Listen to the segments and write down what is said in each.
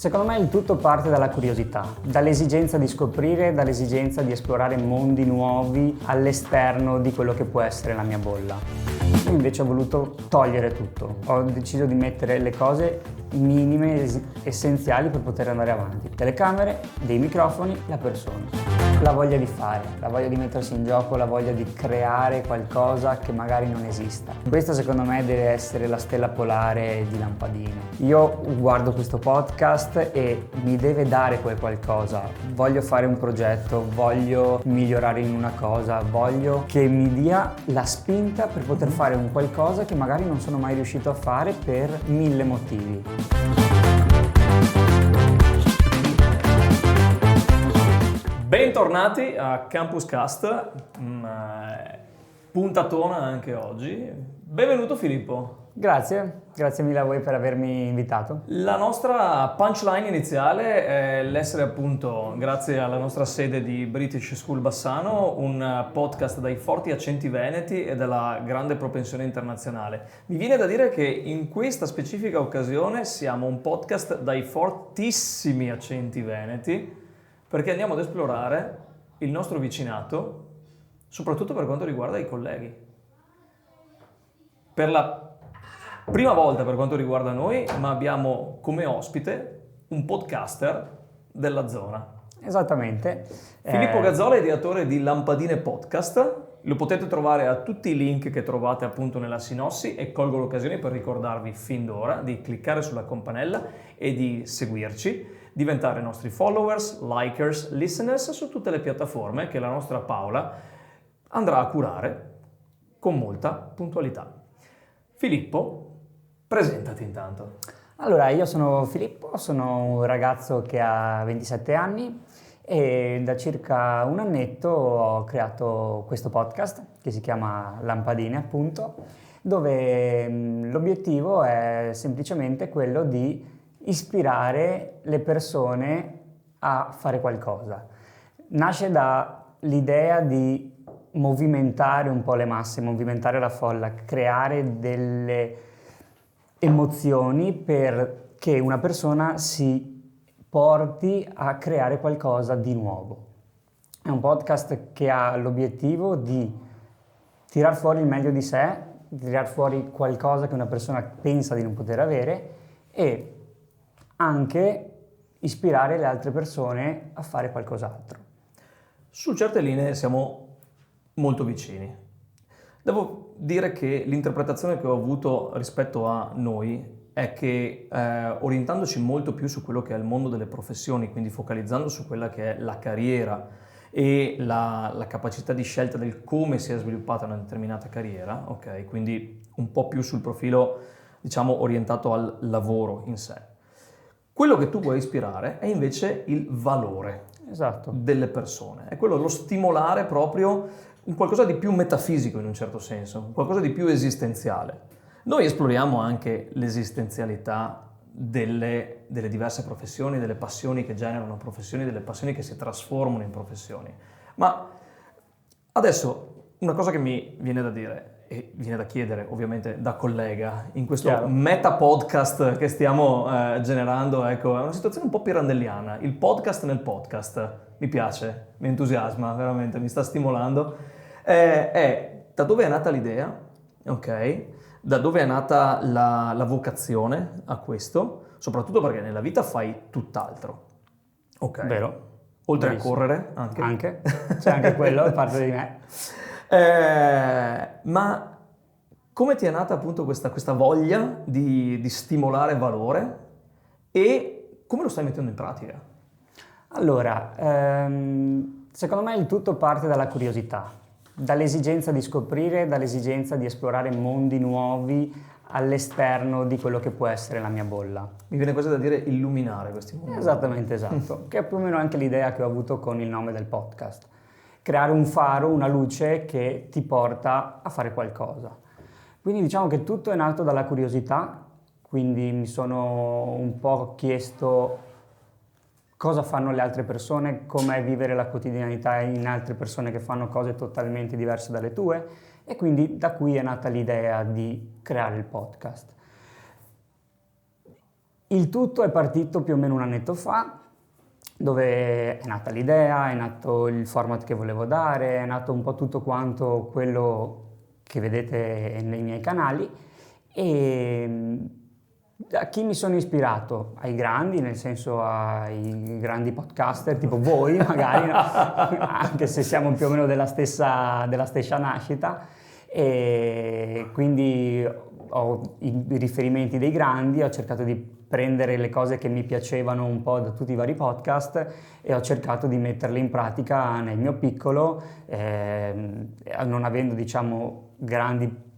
Secondo me il tutto parte dalla curiosità, dall'esigenza di scoprire, dall'esigenza di esplorare mondi nuovi all'esterno di quello che può essere la mia bolla. Io invece ho voluto togliere tutto, ho deciso di mettere le cose minime, essenziali per poter andare avanti. Telecamere, dei microfoni, la persona. La voglia di fare, la voglia di mettersi in gioco, la voglia di creare qualcosa che magari non esista. Questa secondo me deve essere la stella polare di Lampadine. Io guardo questo podcast e mi deve dare quel qualcosa. Voglio fare un progetto, voglio migliorare in una cosa, voglio che mi dia la spinta per poter fare un qualcosa che magari non sono mai riuscito a fare per 1000 motivi. Bentornati a Campus Cast, puntatona anche oggi. Benvenuto Filippo. Grazie mille a voi per avermi invitato. La nostra punchline iniziale è l'essere appunto, grazie alla nostra sede di British School Bassano, un podcast dai forti accenti veneti e dalla grande propensione internazionale. Mi viene da dire che in questa specifica occasione siamo un podcast dai fortissimi accenti veneti, perché andiamo ad esplorare il nostro vicinato, soprattutto per quanto riguarda i colleghi. Per la prima volta per quanto riguarda noi, ma abbiamo come ospite un podcaster della zona. Esattamente. Filippo Gazzola è ideatore di Lampadine Podcast. Lo potete trovare a tutti i link che trovate appunto nella sinossi e colgo l'occasione per ricordarvi fin d'ora di cliccare sulla campanella e di seguirci, diventare nostri followers, likers, listeners su tutte le piattaforme che la nostra Paola andrà a curare con molta puntualità. Filippo, presentati intanto. Allora, io sono Filippo, sono un ragazzo che ha 27 anni e da circa un annetto ho creato questo podcast che si chiama Lampadine, appunto, dove l'obiettivo è semplicemente quello di ispirare le persone a fare qualcosa. Nasce dall'idea di movimentare un po' le masse, movimentare la folla, creare delle emozioni perché una persona si porti a creare qualcosa di nuovo. È un podcast che ha l'obiettivo di tirar fuori il meglio di sé, tirar fuori qualcosa che una persona pensa di non poter avere e anche ispirare le altre persone a fare qualcos'altro. Su certe linee siamo molto vicini. Devo dire che l'interpretazione che ho avuto rispetto a noi è che orientandoci molto più su quello che è il mondo delle professioni, quindi focalizzando su quella che è la carriera e la capacità di scelta del come si è sviluppata una determinata carriera, ok? Quindi un po' più sul profilo, diciamo, orientato al lavoro in sé. Quello che tu vuoi ispirare è invece il valore delle persone, è quello lo stimolare proprio un qualcosa di più metafisico in un certo senso, qualcosa di più esistenziale. Noi esploriamo anche l'esistenzialità delle diverse professioni, delle passioni che generano professioni, delle passioni che si trasformano in professioni. Ma adesso una cosa che mi viene da dire e viene da chiedere ovviamente da collega in questo meta podcast che stiamo generando, ecco, è una situazione un po' pirandelliana, il podcast nel podcast, mi piace, mi entusiasma veramente, mi sta stimolando, è da dove è nata l'idea, ok? Da dove è nata la vocazione a questo, soprattutto perché nella vita fai tutt'altro, ok? Vero. Oltre Bravissimo. a correre anche. C'è anche quello, è parte di me. Ma come ti è nata appunto questa voglia di stimolare valore e come lo stai mettendo in pratica? Allora, secondo me il tutto parte dalla curiosità, dall'esigenza di scoprire, dall'esigenza di esplorare mondi nuovi all'esterno di quello che può essere la mia bolla. Mi viene quasi da dire illuminare questi mondi. Esattamente, esatto. Che è più o meno anche l'idea che ho avuto con il nome del podcast. Creare un faro, una luce che ti porta a fare qualcosa. Quindi diciamo che tutto è nato dalla curiosità, quindi mi sono un po' chiesto cosa fanno le altre persone, com'è vivere la quotidianità in altre persone che fanno cose totalmente diverse dalle tue, e quindi da qui è nata l'idea di creare il podcast. Il tutto è partito più o meno un annetto fa, dove è nata l'idea, è nato il format che volevo dare, è nato un po' tutto quanto quello che vedete nei miei canali. E a chi mi sono ispirato? Ai grandi, nel senso ai grandi podcaster tipo voi magari, no? Anche se siamo più o meno della stessa nascita, e quindi ho i riferimenti dei grandi, ho cercato di prendere le cose che mi piacevano un po' da tutti i vari podcast e ho cercato di metterle in pratica nel mio piccolo, non avendo, diciamo, grandi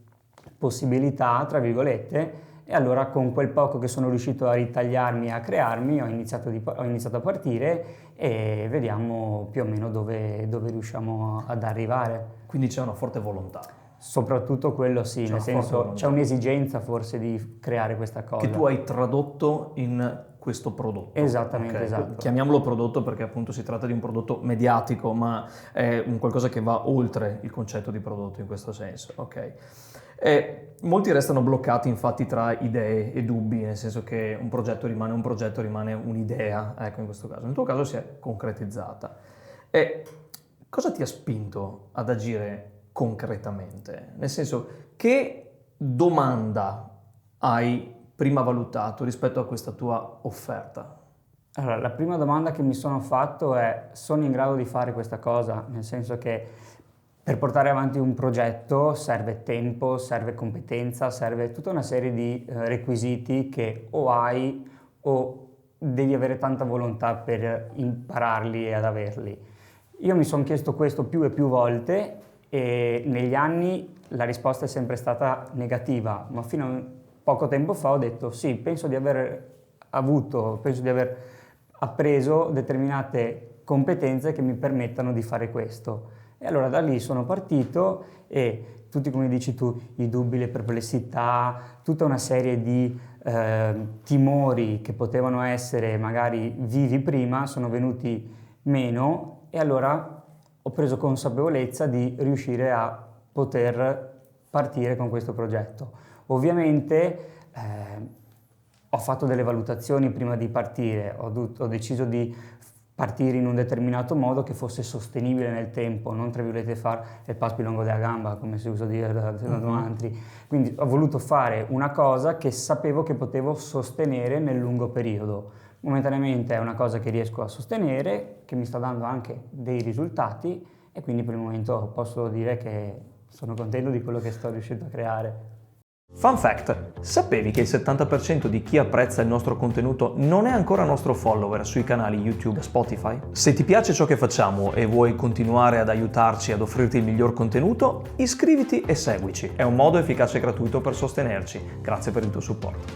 possibilità, tra virgolette, e allora con quel poco che sono riuscito a ritagliarmi e a crearmi ho iniziato a partire e vediamo più o meno dove riusciamo ad arrivare. Quindi c'è una forte volontà. Soprattutto quello sì, nel senso c'è un'esigenza forse di creare questa cosa. Che tu hai tradotto in questo prodotto. Esattamente, esatto. Chiamiamolo prodotto perché appunto si tratta di un prodotto mediatico, ma è un qualcosa che va oltre il concetto di prodotto in questo senso, ok? Molti restano bloccati infatti tra idee e dubbi, nel senso che un progetto rimane un'idea, ecco, in questo caso. Nel tuo caso si è concretizzata. E cosa ti ha spinto ad agire concretamente? Nel senso, che domanda hai prima valutato rispetto a questa tua offerta? Allora, la prima domanda che mi sono fatto è: sono in grado di fare questa cosa? Nel senso che per portare avanti un progetto serve tempo, serve competenza, serve tutta una serie di requisiti che o hai o devi avere tanta volontà per impararli e ad averli. Io mi sono chiesto questo più e più volte e negli anni la risposta è sempre stata negativa, ma fino a poco tempo fa ho detto sì, penso di aver appreso determinate competenze che mi permettano di fare questo. E allora da lì sono partito e tutti, come dici tu, i dubbi, le perplessità, tutta una serie di timori che potevano essere magari vivi prima sono venuti meno e allora ho preso consapevolezza di riuscire a poter partire con questo progetto. Ovviamente ho fatto delle valutazioni prima di partire, ho deciso di partire in un determinato modo che fosse sostenibile nel tempo, non tra virgolette fare il passo più lungo della gamba, come si usa dire da altri. Quindi ho voluto fare una cosa che sapevo che potevo sostenere nel lungo periodo. Momentaneamente è una cosa che riesco a sostenere, che mi sta dando anche dei risultati e quindi per il momento posso dire che sono contento di quello che sto riuscendo a creare. Fun fact: sapevi che il 70% di chi apprezza il nostro contenuto non è ancora nostro follower sui canali YouTube e Spotify? Se ti piace ciò che facciamo e vuoi continuare ad aiutarci ad offrirti il miglior contenuto, iscriviti e seguici. È un modo efficace e gratuito per sostenerci. Grazie per il tuo supporto.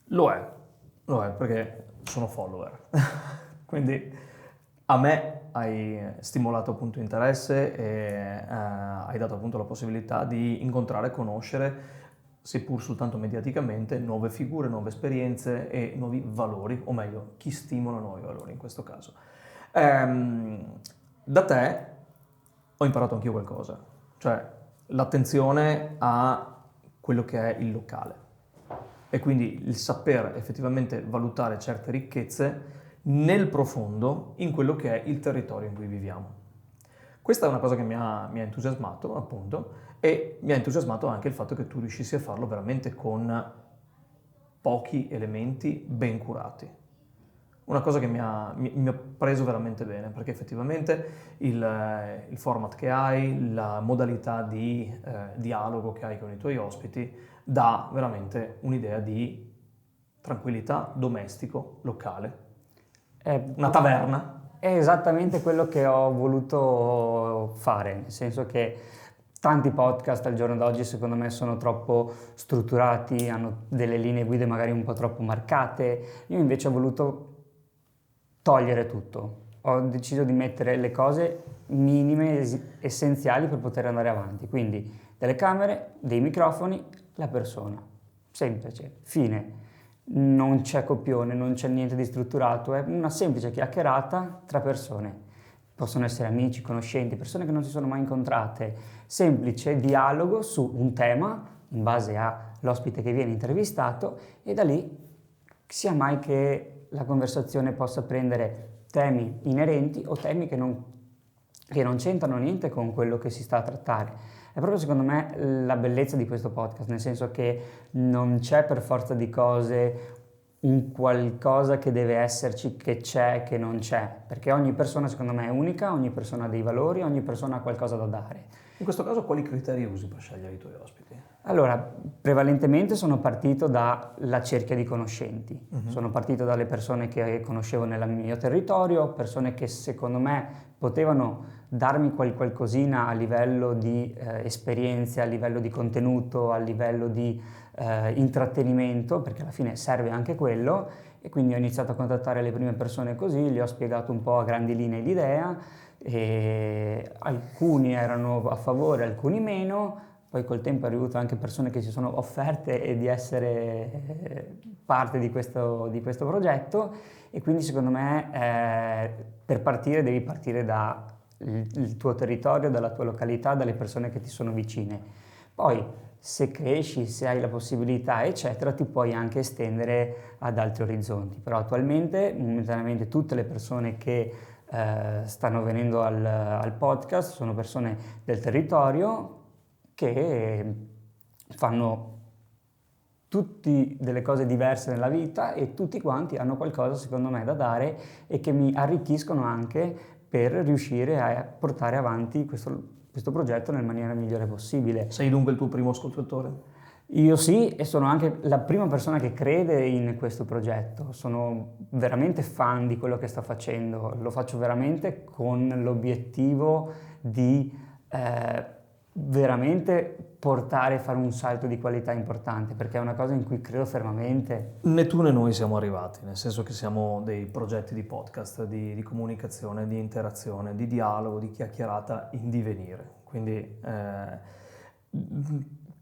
Lo è perché sono follower. Quindi a me hai stimolato appunto interesse e hai dato appunto la possibilità di incontrare e conoscere, seppur soltanto mediaticamente, nuove figure, nuove esperienze e nuovi valori, o meglio, chi stimola nuovi valori in questo caso. Da te ho imparato anch'io qualcosa, cioè l'attenzione a quello che è il locale e quindi il saper effettivamente valutare certe ricchezze nel profondo in quello che è il territorio in cui viviamo. Questa è una cosa che mi ha entusiasmato, appunto, e mi ha entusiasmato anche il fatto che tu riuscissi a farlo veramente con pochi elementi ben curati. Una cosa che mi ha preso veramente bene, perché effettivamente il format che hai, la modalità di dialogo che hai con i tuoi ospiti, dà veramente un'idea di tranquillità, domestico, locale. Una taverna. È esattamente quello che ho voluto fare, nel senso che tanti podcast al giorno d'oggi secondo me sono troppo strutturati, hanno delle linee guida magari un po' troppo marcate. Io invece ho voluto togliere tutto. Ho deciso di mettere le cose minime, essenziali per poter andare avanti. Quindi delle camere, dei microfoni, la persona. Semplice, fine. Non c'è copione, non c'è niente di strutturato, è una semplice chiacchierata tra persone. Possono essere amici, conoscenti, persone che non si sono mai incontrate. Semplice dialogo su un tema in base all'ospite che viene intervistato e da lì sia mai che la conversazione possa prendere temi inerenti o temi che non c'entrano niente con quello che si sta a trattare. È proprio secondo me la bellezza di questo podcast, nel senso che non c'è per forza di cose un qualcosa che deve esserci, che c'è, che non c'è, perché ogni persona secondo me è unica, ogni persona ha dei valori, ogni persona ha qualcosa da dare. In questo caso quali criteri usi per scegliere i tuoi ospiti? Allora, prevalentemente sono partito dalla cerchia di conoscenti, sono partito dalle persone che conoscevo nel mio territorio, persone che secondo me potevano darmi qualcosina a livello di esperienze, a livello di contenuto, a livello di intrattenimento, perché alla fine serve anche quello, e quindi ho iniziato a contattare le prime persone così, gli ho spiegato un po' a grandi linee l'idea, e alcuni erano a favore, alcuni meno. Poi col tempo è arrivato anche persone che si sono offerte di essere parte di questo progetto, e quindi secondo me per partire devi partire dal tuo territorio, dalla tua località, dalle persone che ti sono vicine. Poi se cresci, se hai la possibilità eccetera, ti puoi anche estendere ad altri orizzonti, però attualmente momentaneamente tutte le persone che stanno venendo al podcast sono persone del territorio che fanno tutti delle cose diverse nella vita, e tutti quanti hanno qualcosa secondo me da dare e che mi arricchiscono anche per riuscire a portare avanti questo progetto nella maniera migliore possibile. Sei dunque il tuo primo ascoltatore? Io sì, e sono anche la prima persona che crede in questo progetto, sono veramente fan di quello che sto facendo, lo faccio veramente con l'obiettivo di veramente portare e fare un salto di qualità importante, perché è una cosa in cui credo fermamente. Né tu né noi siamo arrivati, nel senso che siamo dei progetti di podcast, di comunicazione, di interazione, di dialogo, di chiacchierata in divenire. Quindi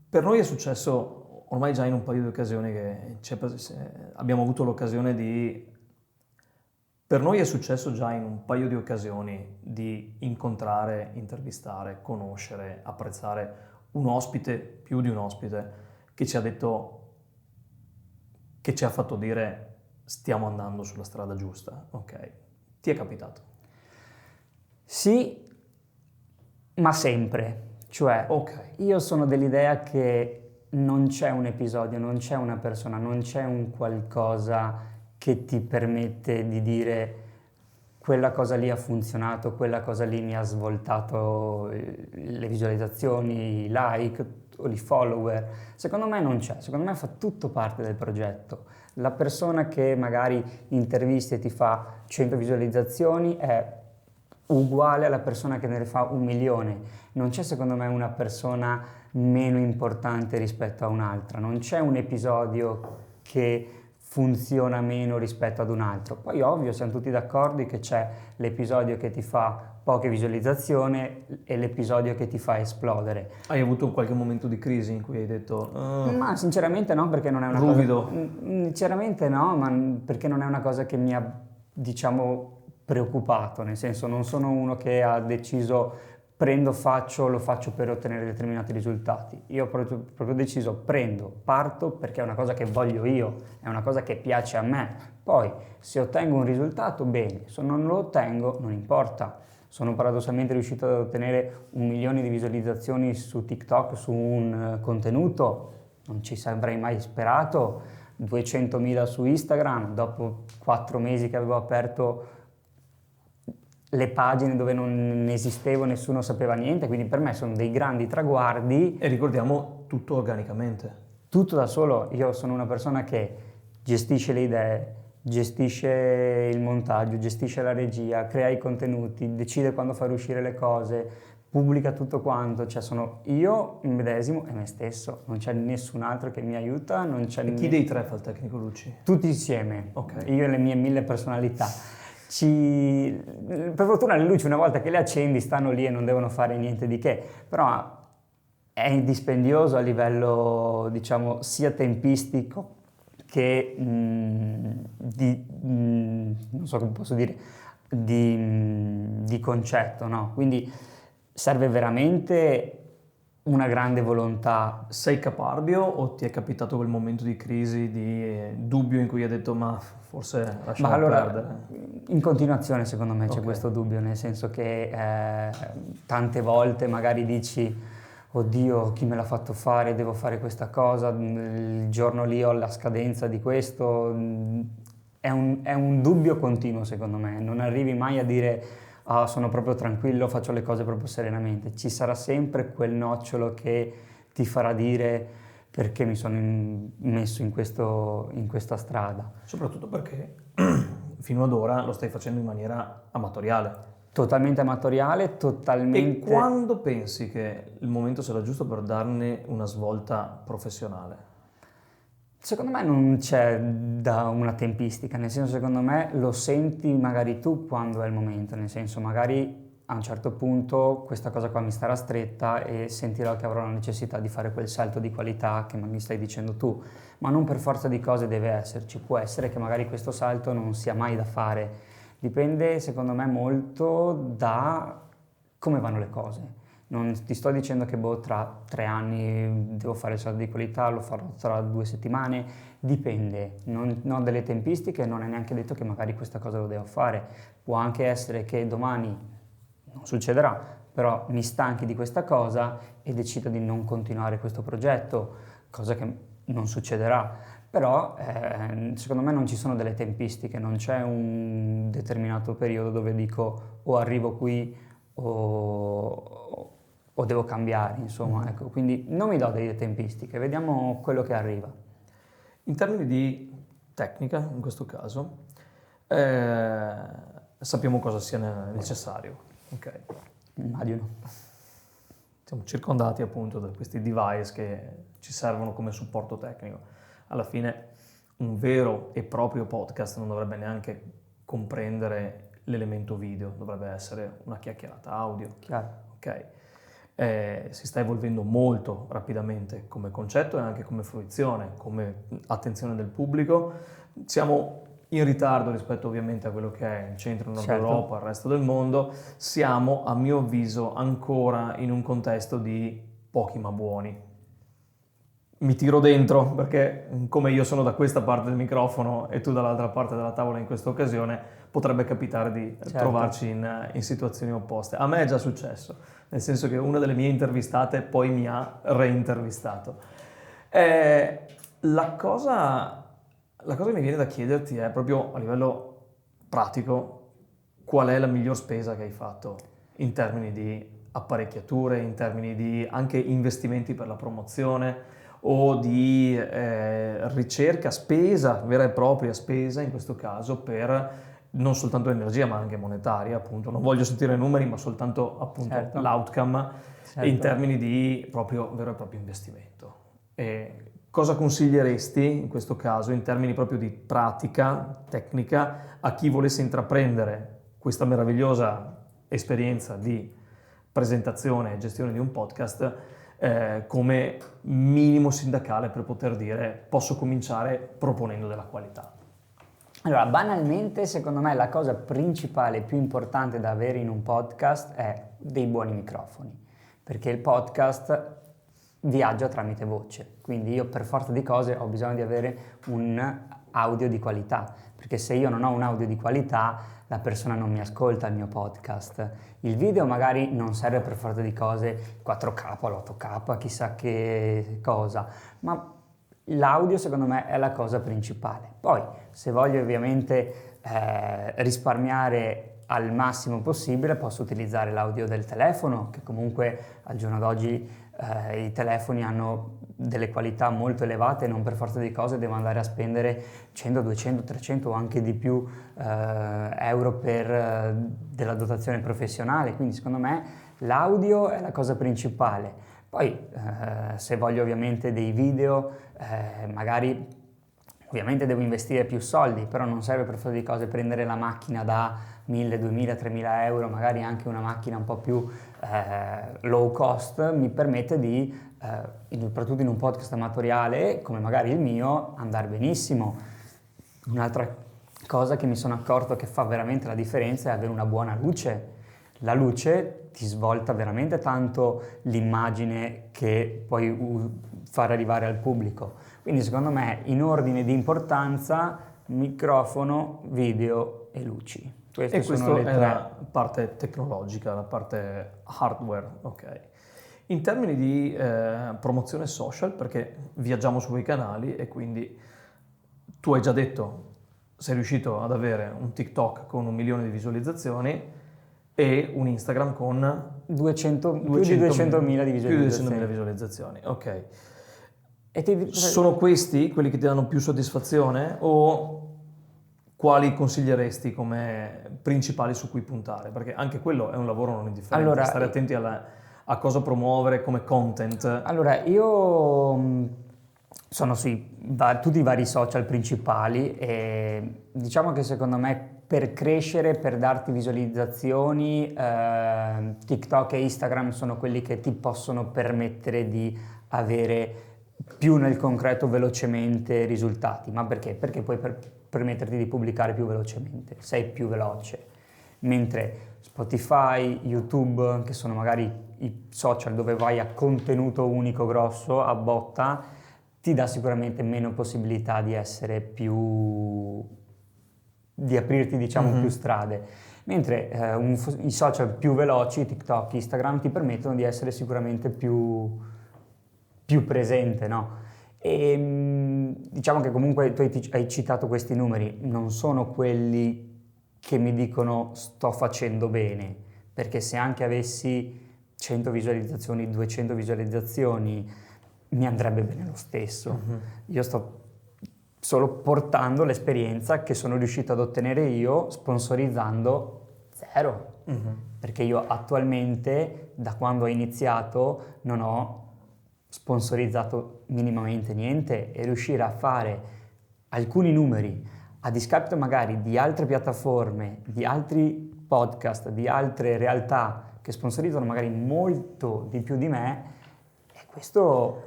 per noi è successo ormai già in un paio di occasioni che abbiamo avuto l'occasione di... Per noi è successo già in un paio di occasioni di incontrare, intervistare, conoscere, apprezzare un ospite, più di un ospite, che ci ha detto, che ci ha fatto dire stiamo andando sulla strada giusta, ok? Ti è capitato? Sì, ma sempre. Cioè, io sono dell'idea che non c'è un episodio, non c'è una persona, non c'è un qualcosa che ti permette di dire quella cosa lì ha funzionato, quella cosa lì mi ha svoltato le visualizzazioni, i like o i follower. Secondo me non c'è, secondo me fa tutto parte del progetto. La persona che magari intervisti e ti fa 100 visualizzazioni è uguale alla persona che ne fa 1.000.000. Non c'è secondo me una persona meno importante rispetto a un'altra, non c'è un episodio che funziona meno rispetto ad un altro. Poi ovvio siamo tutti d'accordo che c'è l'episodio che ti fa poche visualizzazioni e l'episodio che ti fa esplodere. Hai avuto qualche momento di crisi in cui hai detto ma sinceramente no, perché non è una ruvido. cosa sinceramente no, ma perché non è una cosa che mi ha, diciamo, preoccupato, nel senso non sono uno che ha deciso lo faccio per ottenere determinati risultati. Io ho proprio deciso, parto perché è una cosa che voglio io, è una cosa che piace a me. Poi se ottengo un risultato bene, se non lo ottengo non importa. Sono paradossalmente riuscito ad ottenere 1 milione di visualizzazioni su TikTok su un contenuto, non ci avrei mai sperato, 200.000 su Instagram, dopo 4 mesi che avevo aperto le pagine dove non esistevo, nessuno sapeva niente, quindi per me sono dei grandi traguardi. E ricordiamo tutto organicamente. Tutto da solo, io sono una persona che gestisce le idee, gestisce il montaggio, gestisce la regia, crea i contenuti, decide quando far uscire le cose, pubblica tutto quanto, cioè sono io, il medesimo e me stesso, non c'è nessun altro che mi aiuta, non c'è E chi dei tre fa il tecnico luci? Tutti insieme, Okay. Io e le mie 1000 personalità. Per fortuna le luci una volta che le accendi stanno lì e non devono fare niente di che, però è dispendioso a livello, diciamo, sia tempistico che non so come posso dire, di concetto, no? Quindi serve veramente una grande volontà. Sei caparbio o ti è capitato quel momento di crisi, di dubbio in cui hai detto ma forse Ma lasciamo allora, perdere? in continuazione secondo me c'è Ok. questo dubbio, nel senso che tante volte magari dici, oddio, chi me l'ha fatto fare, devo fare questa cosa, il giorno lì ho la scadenza di questo, è un dubbio continuo secondo me, non arrivi mai a dire, ah, sono proprio tranquillo, faccio le cose proprio serenamente, ci sarà sempre quel nocciolo che ti farà dire perché mi sono messo in questa strada. Soprattutto perché fino ad ora lo stai facendo in maniera amatoriale. Totalmente amatoriale, E totalmente. quando pensi che il momento sarà giusto per darne una svolta professionale? Secondo me non c'è da una tempistica, nel senso secondo me lo senti magari tu quando è il momento, nel senso magari a un certo punto questa cosa qua mi starà stretta e sentirò che avrò la necessità di fare quel salto di qualità che mi stai dicendo tu, ma non per forza di cose deve esserci, può essere che magari questo salto non sia mai da fare, dipende secondo me molto da come vanno le cose. Non ti sto dicendo che tra 3 anni devo fare il salto di qualità, lo farò tra 2 settimane, dipende, non ho delle tempistiche, non è neanche detto che magari questa cosa lo devo fare. Può anche essere che domani non succederà, però mi stanchi di questa cosa e decido di non continuare questo progetto, cosa che non succederà. Però secondo me non ci sono delle tempistiche, non c'è un determinato periodo dove dico o arrivo qui o devo cambiare, insomma, ecco, quindi non mi do delle tempistiche, vediamo quello che arriva. In termini di tecnica, in questo caso, sappiamo cosa sia necessario. Ok. Immagino. Siamo circondati appunto da questi device che ci servono come supporto tecnico. Alla fine un vero e proprio podcast non dovrebbe neanche comprendere l'elemento video, dovrebbe essere una chiacchierata audio. Chiaro. Ok. Si sta evolvendo molto rapidamente come concetto e anche come fruizione, come attenzione del pubblico. Siamo in ritardo rispetto ovviamente a quello che è il centro Nord Certo. Europa, il resto del mondo. Siamo, a mio avviso, ancora in un contesto di pochi ma buoni. Mi tiro dentro perché come io sono da questa parte del microfono e tu dall'altra parte della tavola in questa occasione, potrebbe capitare di Certo. trovarci in situazioni opposte. A me è già successo, nel senso che una delle mie intervistate poi mi ha reintervistato. La cosa che mi viene da chiederti è proprio a livello pratico, qual è la miglior spesa che hai fatto in termini di apparecchiature, in termini di anche investimenti per la promozione o di ricerca, spesa, vera e propria spesa in questo caso per non soltanto energia ma anche monetaria, appunto. Non voglio sentire numeri ma soltanto appunto Certo. l'outcome Certo. in termini di proprio vero e proprio investimento. E cosa consiglieresti in questo caso in termini proprio di pratica, tecnica, a chi volesse intraprendere questa meravigliosa esperienza di presentazione e gestione di un podcast come minimo sindacale per poter dire posso cominciare proponendo della qualità? Allora, banalmente, secondo me la cosa principale, più importante da avere in un podcast è dei buoni microfoni, perché il podcast viaggia tramite voce, quindi io per forza di cose ho bisogno di avere un audio di qualità, perché se io non ho un audio di qualità la persona non mi ascolta il mio podcast. Il video magari non serve per forza di cose 4K o l'8K, chissà che cosa, ma l'audio secondo me è la cosa principale. Poi se voglio ovviamente risparmiare al massimo possibile posso utilizzare l'audio del telefono, che comunque al giorno d'oggi i telefoni hanno delle qualità molto elevate e non per forza di cose devo andare a spendere 100, 200, 300 o anche di più euro per della dotazione professionale, quindi secondo me l'audio è la cosa principale. Poi se voglio ovviamente dei video, magari ovviamente devo investire più soldi, però non serve per forza di cose prendere la macchina da 1000, 2000, 3000 euro, magari anche una macchina un po' più low cost mi permette di, soprattutto in un podcast amatoriale come magari il mio, andare benissimo. Un'altra cosa che mi sono accorto che fa veramente la differenza è avere una buona luce. la luce ti svolta veramente tanto l'immagine che puoi far arrivare al pubblico. Quindi secondo me, in ordine di importanza, microfono, video e luci. Queste E sono questa le è tre. la parte tecnologica, la parte hardware, ok. In termini di promozione social, perché viaggiamo su quei canali e quindi tu hai già detto, sei riuscito ad avere un TikTok con 1 milione di visualizzazioni e un Instagram con Più di 200.000 di più di 200.000 visualizzazioni. visualizzazioni, ok. E Sono questi quelli che ti danno più soddisfazione o quali consiglieresti come principali su cui puntare? Perché anche quello è un lavoro non indifferente, Allora, stare attenti a cosa promuovere come content. Allora, io sono tutti i vari social principali e diciamo che secondo me per crescere, per darti visualizzazioni, TikTok e Instagram sono quelli che ti possono permettere di avere più nel concreto velocemente risultati. Ma perché? Perché puoi permetterti di pubblicare più velocemente, sei più veloce. Mentre Spotify, YouTube, che sono magari i social dove vai a contenuto unico grosso, a botta, ti dà sicuramente meno possibilità di essere di aprirti diciamo più strade. Mentre i social più veloci, TikTok, Instagram, ti permettono di essere sicuramente più presente, no? E diciamo che comunque tu hai citato questi numeri, non sono quelli che mi dicono sto facendo bene, perché se anche avessi 100 visualizzazioni, 200 visualizzazioni, mi andrebbe bene lo stesso. Io sto solo portando l'esperienza che sono riuscito ad ottenere io sponsorizzando zero. Perché io attualmente, da quando ho iniziato, non ho sponsorizzato minimamente niente e riuscire a fare alcuni numeri a discapito magari di altre piattaforme, di altri podcast, di altre realtà che sponsorizzano magari molto di più di me, e questo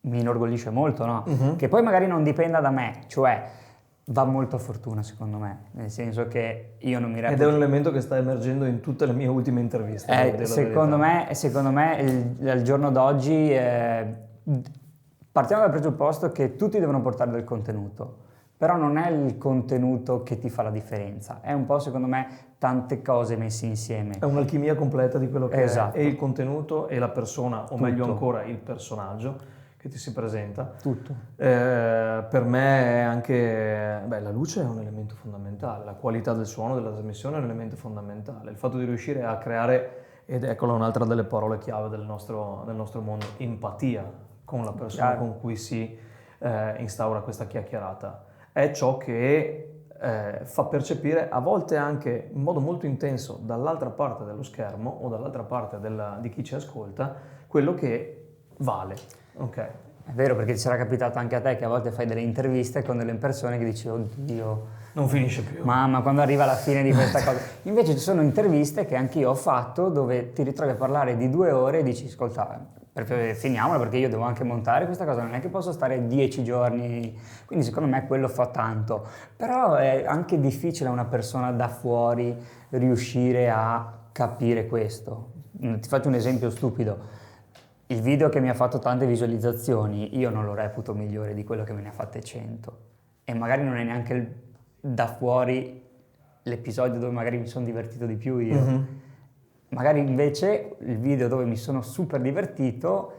mi inorgoglisce molto, no? Che poi magari non dipenda da me, cioè va molto a fortuna secondo me, nel senso che io non mi reputo... Ed è un elemento che sta emergendo in tutte le mie ultime interviste. devo dire la secondo me al giorno d'oggi partiamo dal presupposto che tutti devono portare del contenuto, però non è il contenuto che ti fa la differenza, è un po' secondo me tante cose messe insieme. È un'alchimia completa di quello che Esatto. è il contenuto e la persona, o Tutto. meglio ancora il personaggio che ti si presenta. Tutto. Per me è anche la luce è un elemento fondamentale, la qualità del suono della trasmissione è un elemento fondamentale, il fatto di riuscire a creare, ed eccola un'altra delle parole chiave del nostro mondo, empatia con la persona con cui si instaura questa chiacchierata, è ciò che fa percepire a volte anche in modo molto intenso dall'altra parte dello schermo o dall'altra parte di chi ci ascolta quello che vale. Ok. È vero, perché ti sarà capitato anche a te che a volte fai delle interviste con delle persone che dici oddio, non finisce più. Mamma, quando arriva la fine di questa cosa. Invece ci sono interviste che anch'io ho fatto dove ti ritrovi a parlare di 2 ore e dici ascolta, finiamola perché io devo anche montare questa cosa, non è che posso stare 10 giorni, quindi secondo me quello fa tanto. Però è anche difficile a una persona da fuori riuscire a capire questo. Ti faccio un esempio stupido. Il video che mi ha fatto tante visualizzazioni, io non lo reputo migliore di quello che me ne ha fatte 100. E magari non è neanche da fuori l'episodio dove magari mi sono divertito di più io. Magari invece il video dove mi sono super divertito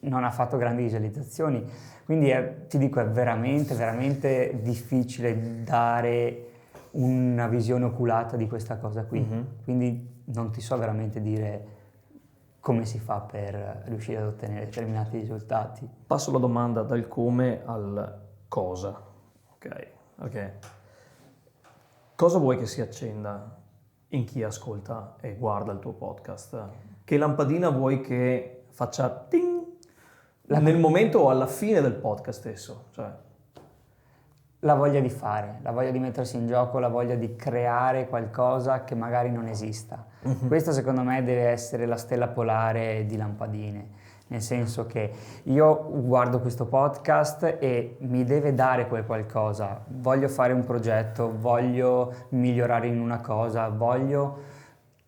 non ha fatto grandi visualizzazioni. Quindi ti dico, è veramente, veramente difficile dare una visione oculata di questa cosa qui. Quindi non ti so veramente dire come si fa per riuscire ad ottenere determinati risultati. Passo la domanda dal come al cosa, ok? Perché cosa vuoi che si accenda in chi ascolta e guarda il tuo podcast? Che lampadina vuoi che faccia ting nel momento o alla fine del podcast stesso? Cioè... La voglia di fare, la voglia di mettersi in gioco, la voglia di creare qualcosa che magari non esista. Questa secondo me deve essere la stella polare di Lampadine. nel senso che io guardo questo podcast e mi deve dare quel qualcosa, voglio fare un progetto, voglio migliorare in una cosa, voglio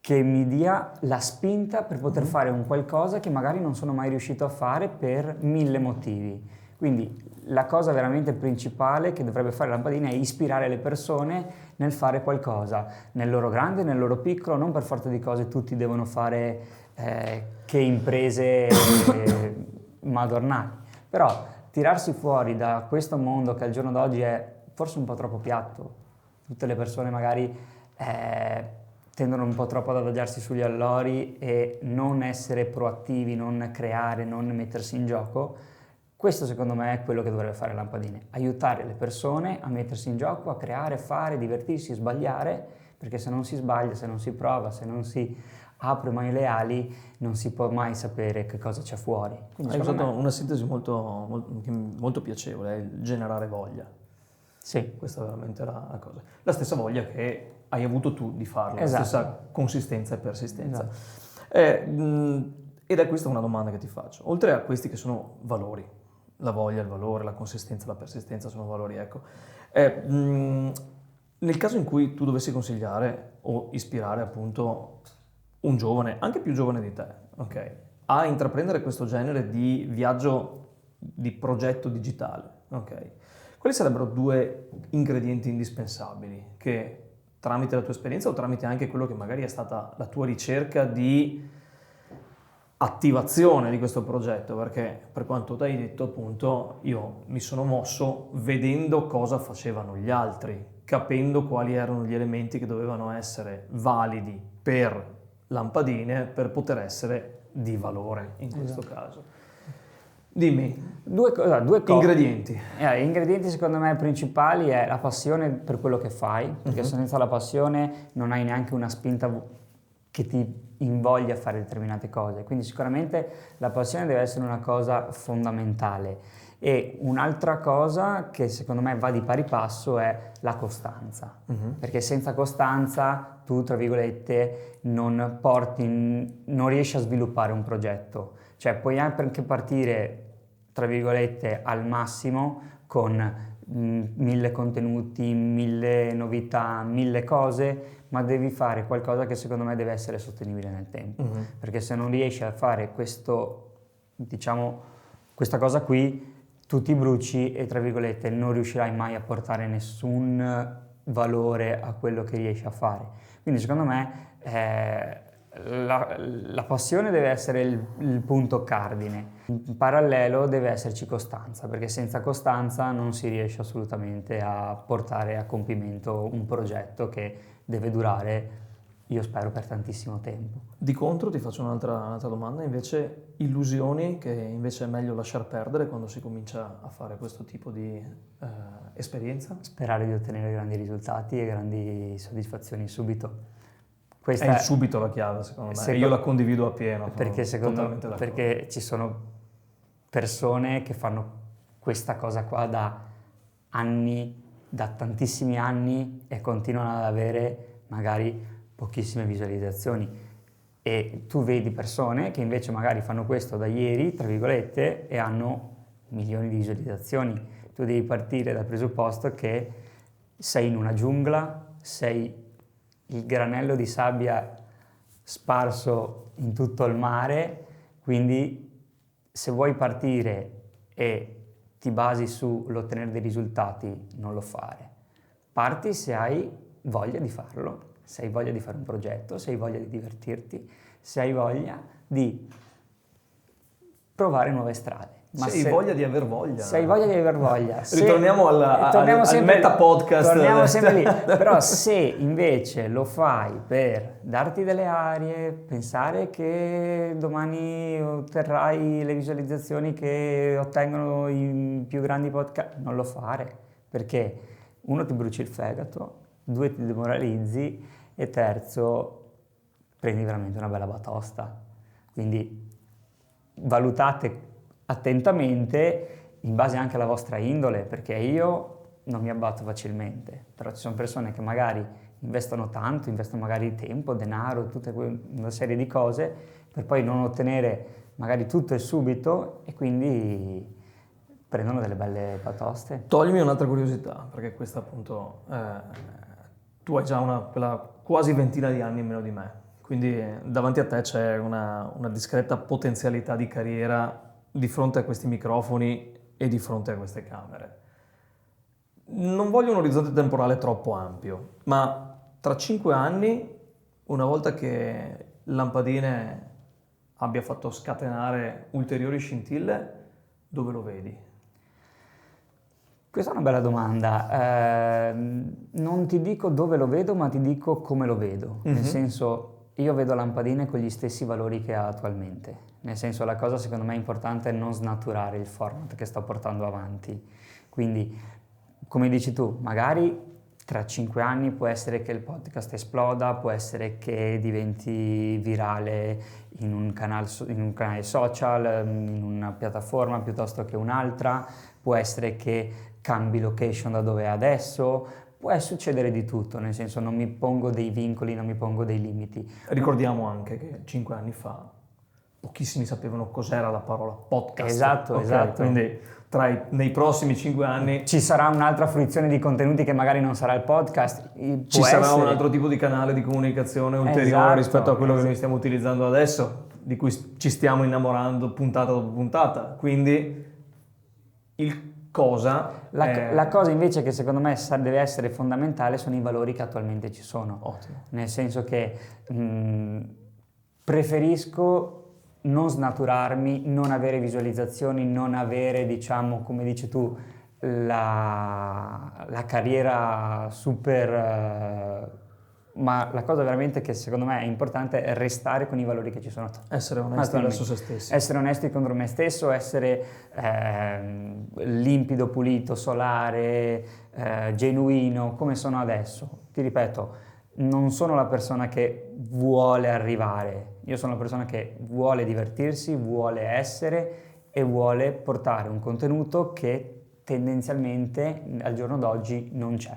che mi dia la spinta per poter fare un qualcosa che magari non sono mai riuscito a fare per 1000 motivi. Quindi la cosa veramente principale che dovrebbe fare Lampadina è ispirare le persone nel fare qualcosa, nel loro grande, nel loro piccolo, non per forza di cose tutti devono fare che imprese madornali, però tirarsi fuori da questo mondo che al giorno d'oggi è forse un po' troppo piatto, tutte le persone magari tendono un po' troppo ad adagiarsi sugli allori e non essere proattivi, non creare, non mettersi in gioco. Questo secondo me è quello che dovrebbe fare Lampadine, aiutare le persone a mettersi in gioco, a creare, fare, divertirsi, sbagliare, perché se non si sbaglia, se non si prova, se non si apre mai le ali, non si può mai sapere che cosa c'è fuori. Quindi, Hai usato una sintesi molto piacevole, il generare voglia. Sì. Questa è veramente la cosa. La stessa voglia che hai avuto tu di farlo, Esatto. La stessa consistenza e persistenza. Esatto. Ed è questa una domanda che ti faccio. Oltre a questi che sono valori, la voglia, il valore, la consistenza, la persistenza sono valori, ecco. Nel caso in cui tu dovessi consigliare o ispirare appunto un giovane, anche più giovane di te, ok, a intraprendere questo genere di viaggio, di progetto digitale, ok, quali sarebbero 2 ingredienti indispensabili che tramite la tua esperienza o tramite anche quello che magari è stata la tua ricerca di attivazione di questo progetto? Perché per quanto ti hai detto appunto io mi sono mosso vedendo cosa facevano gli altri, capendo quali erano gli elementi che dovevano essere validi per Lampadine per poter essere di valore in questo caso. Dimmi, Due cose. ingredienti. Ingredienti secondo me principali è la passione per quello che fai, perché senza la passione non hai neanche una spinta che ti invoglia a fare determinate cose, quindi sicuramente la passione deve essere una cosa fondamentale. E un'altra cosa che secondo me va di pari passo è la costanza, perché senza costanza tu, tra virgolette, non riesci a sviluppare un progetto. Cioè puoi anche partire, tra virgolette, al massimo con 1000 contenuti, 1000 novità, 1000 cose, ma devi fare qualcosa che secondo me deve essere sostenibile nel tempo. Perché se non riesci a fare questa cosa qui, tu ti bruci e, tra virgolette, non riuscirai mai a portare nessun valore a quello che riesci a fare. Quindi secondo me la passione deve essere il punto cardine. In parallelo deve esserci costanza, perché senza costanza non si riesce assolutamente a portare a compimento un progetto che deve durare, io spero, per tantissimo tempo. Di contro ti faccio un'altra domanda, invece illusioni che invece è meglio lasciar perdere quando si comincia a fare questo tipo di esperienza? Sperare di ottenere grandi risultati e grandi soddisfazioni subito. È il subito la chiave, secondo me. Io la condivido appieno. Perché ci sono persone che fanno questa cosa qua da anni, da tantissimi anni, e continuano ad avere magari pochissime visualizzazioni. E tu vedi persone che invece magari fanno questo da ieri, tra virgolette, e hanno milioni di visualizzazioni. Tu devi partire dal presupposto che sei in una giungla, sei il granello di sabbia sparso in tutto il mare, quindi se vuoi partire e ti basi sull'ottenere dei risultati, non lo fare. Parti se hai voglia di farlo, se hai voglia di fare un progetto, se hai voglia di divertirti, se hai voglia di provare nuove strade. Ma se hai voglia di aver voglia. Se hai voglia di aver voglia. Ritorniamo al meta podcast. Torniamo sempre lì. Però se invece lo fai per darti delle arie, pensare che domani otterrai le visualizzazioni che ottengono i più grandi podcast, non lo fare. Perché 1 ti bruci il fegato, 2 ti demoralizzi e 3 prendi veramente una bella batosta. Quindi valutate attentamente in base anche alla vostra indole, perché io non mi abbatto facilmente, però ci sono persone che magari investono tanto, investono magari tempo, denaro, tutta una serie di cose per poi non ottenere magari tutto e subito, e quindi prendono delle belle batoste. Toglimi un'altra curiosità, perché questa appunto, tu hai già quella quasi ventina di anni in meno di me, quindi davanti a te c'è una discreta potenzialità di carriera di fronte a questi microfoni e di fronte a queste camere. Non voglio un orizzonte temporale troppo ampio, ma tra 5 anni, una volta che Lampadine abbia fatto scatenare ulteriori scintille, dove lo vedi? Questa è una bella domanda. Non ti dico dove lo vedo, ma ti dico come lo vedo. Nel senso, io vedo Lampadine con gli stessi valori che ha attualmente. Nel senso, la cosa secondo me importante è non snaturare il format che sto portando avanti. Quindi, come dici tu, magari tra 5 anni può essere che il podcast esploda, può essere che diventi virale in un canale social, in una piattaforma piuttosto che un'altra, può essere che cambi location da dove è adesso, può succedere di tutto, nel senso non mi pongo dei vincoli, non mi pongo dei limiti. Ricordiamo anche che 5 anni fa pochissimi sapevano cos'era la parola podcast. Esatto, okay, esatto. Quindi nei prossimi 5 anni ci sarà un'altra fruizione di contenuti che magari non sarà il podcast. Ci sarà un altro tipo di canale di comunicazione ulteriore rispetto a quello che noi stiamo utilizzando adesso, di cui ci stiamo innamorando puntata dopo puntata. Quindi la cosa invece che secondo me deve essere fondamentale sono i valori che attualmente ci sono. Ottimo. Nel senso che preferisco non snaturarmi, non avere visualizzazioni, non avere, diciamo, come dici tu, la carriera super... ma la cosa veramente che secondo me è importante è restare con i valori che ci sono. Essere onesti verso se stessi. Essere onesti contro me stesso, essere limpido, pulito, solare, genuino, come sono adesso. Ti ripeto, non sono la persona che vuole arrivare, io sono la persona che vuole divertirsi, vuole essere e vuole portare un contenuto che tendenzialmente al giorno d'oggi non c'è.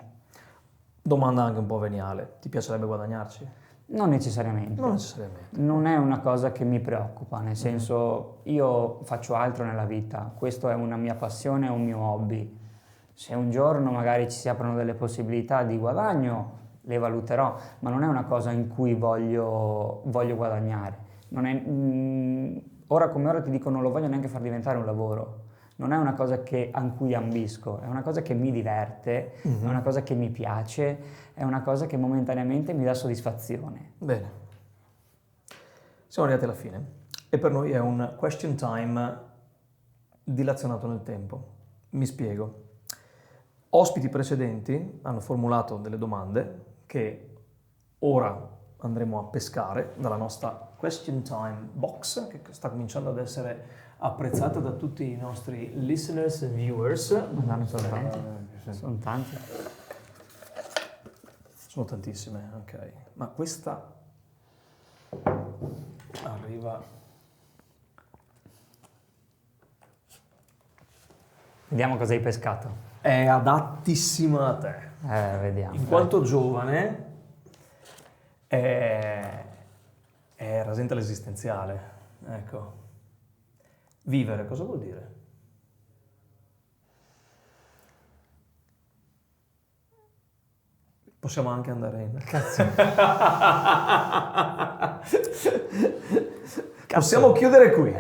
Domanda anche un po' veniale, ti piacerebbe guadagnarci? Non necessariamente. Non necessariamente. Non è una cosa che mi preoccupa, nel senso io faccio altro nella vita, questo è una mia passione, è un mio hobby. Se un giorno magari ci si aprono delle possibilità di guadagno, le valuterò, ma non è una cosa in cui voglio guadagnare. Non è, ora come ora ti dico, non lo voglio neanche far diventare un lavoro. Non è una cosa a cui ambisco, è una cosa che mi diverte, è una cosa che mi piace, è una cosa che momentaneamente mi dà soddisfazione. Bene. Siamo arrivati alla fine e per noi è un question time dilazionato nel tempo. Mi spiego. Ospiti precedenti hanno formulato delle domande che ora andremo a pescare dalla nostra question time box, che sta cominciando ad essere apprezzata da tutti i nostri listeners e viewers. Ma non sono tanti. Sono tanti. Sono tantissime, ok. Ma questa arriva... Vediamo cosa hai pescato. È adattissima a te. Vediamo. In quanto giovane è rasente l'esistenziale. Ecco. Vivere, cosa vuol dire? Possiamo anche andare in... Cazzo. Possiamo chiudere qui.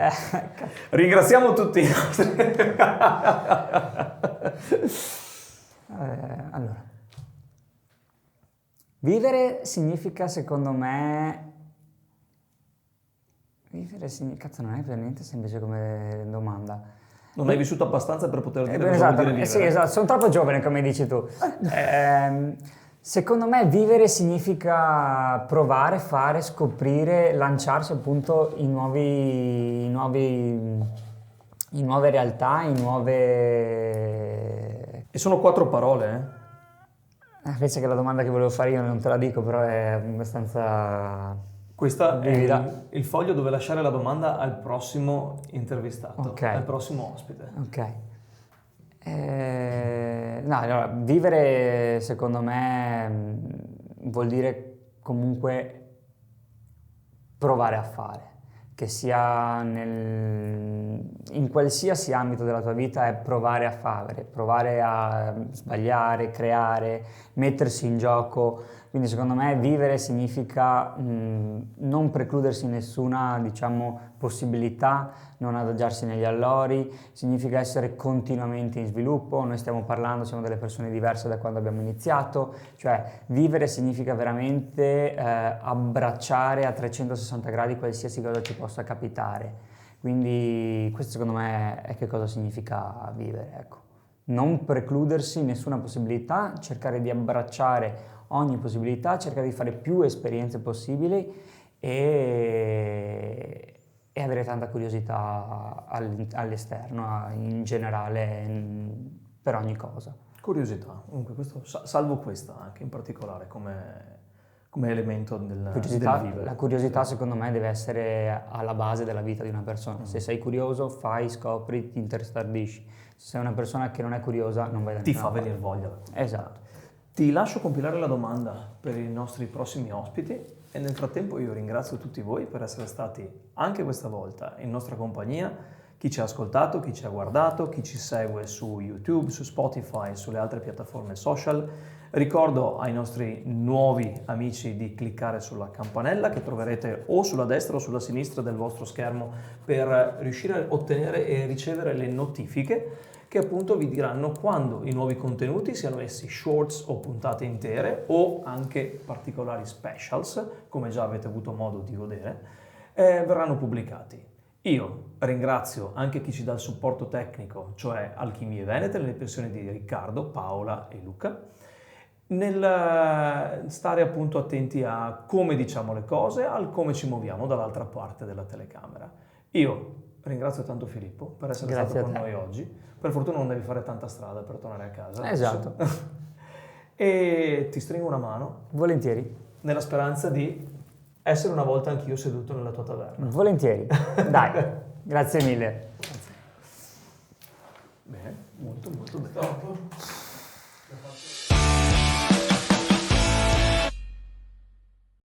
Ringraziamo tutti i nostri... Allora, vivere significa secondo me... Cazzo, non è per niente semplice come domanda. Non hai vissuto abbastanza per poter dire cosa esatto, vuol dire vivere. sì, esatto, sono troppo giovane come dici tu. Secondo me vivere significa provare, fare, scoprire, lanciarsi appunto in nuove realtà, in nuove... E sono 4 parole, Invece che la domanda che volevo fare io non te la dico, però è abbastanza... Questo vivida. è il foglio dove lasciare la domanda al prossimo intervistato, Okay. al prossimo ospite. Ok. No, allora, vivere secondo me vuol dire comunque provare a fare, che sia in qualsiasi ambito della tua vita, è provare a fare, provare a sbagliare, creare, mettersi in gioco. Quindi secondo me vivere significa non precludersi nessuna, diciamo, possibilità, non adagiarsi negli allori, significa essere continuamente in sviluppo. Noi stiamo parlando, siamo delle persone diverse da quando abbiamo iniziato, cioè vivere significa veramente abbracciare a 360 gradi qualsiasi cosa ci possa capitare. Quindi questo secondo me è che cosa significa vivere, ecco. Non precludersi nessuna possibilità, cercare di abbracciare ogni possibilità, cercare di fare più esperienze possibili e avere tanta curiosità all'esterno, in generale, per ogni cosa. Curiosità, comunque salvo questa anche in particolare come elemento del vivere. La curiosità secondo me deve essere alla base della vita di una persona. Se sei curioso, fai, scopri, ti intestardisci. Se sei una persona che non è curiosa, non vai da nessuna parte. Ti fa venire voglia. Esatto. Ti lascio compilare la domanda per i nostri prossimi ospiti e nel frattempo io ringrazio tutti voi per essere stati anche questa volta in nostra compagnia, chi ci ha ascoltato, chi ci ha guardato, chi ci segue su YouTube, su Spotify e sulle altre piattaforme social. Ricordo ai nostri nuovi amici di cliccare sulla campanella che troverete o sulla destra o sulla sinistra del vostro schermo per riuscire a ottenere e ricevere le notifiche che appunto vi diranno quando i nuovi contenuti, siano essi shorts o puntate intere o anche particolari specials, come già avete avuto modo di godere, verranno pubblicati. Io ringrazio anche chi ci dà il supporto tecnico, cioè Alchimie Venete, nelle persone di Riccardo, Paola e Luca, nel stare appunto attenti a come diciamo le cose, al come ci muoviamo dall'altra parte della telecamera. Io ringrazio tanto Filippo per essere stato con noi oggi. Per fortuna non devi fare tanta strada per tornare a casa. Esatto. E ti stringo una mano. Volentieri. Nella speranza di essere una volta anch'io seduto nella tua taverna. Volentieri. Dai, grazie mille. Bene, molto molto bene.